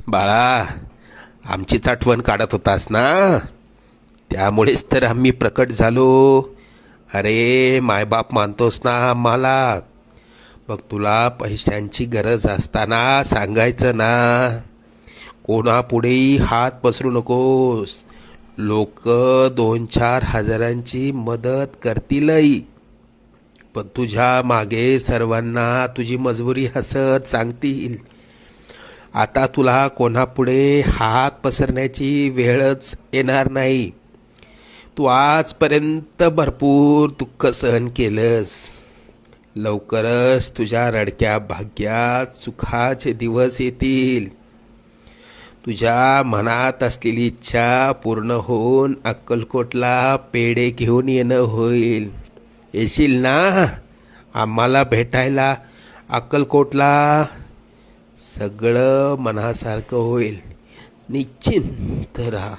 बाळा, आमचीच आठवण काढत होतास ना, त्यामुळेच तर आम्ही प्रकट झालो. अरे मायबाप मानतोस ना आम्हाला, मग तुला पैशांची गरज असताना सांगायचं ना. कोणापुढेही हात पसरू नकोस. लोक 2-4 हजारांची मदत करतीलही, पण तुझ्या मागे सर्वांना तुझी मजबुरी हसत सांगतील. आता तुला कोणापुढे हात पसरण्याची वेळच येणार नाही. तू आजपर्यंत भरपूर दुःख सहन केलंस. लवकरच तुझ्या रडक्या भाग्यात सुखाचे दिवस येतील. तुझ्या मनात असलेली इच्छा पूर्ण होऊन अक्कलकोटला पेढे घेऊन येणं होईल. येशील ना आम्हाला भेटायला अक्कलकोटला? सगळं मनासारखं होईल. निश्चिंत राहा.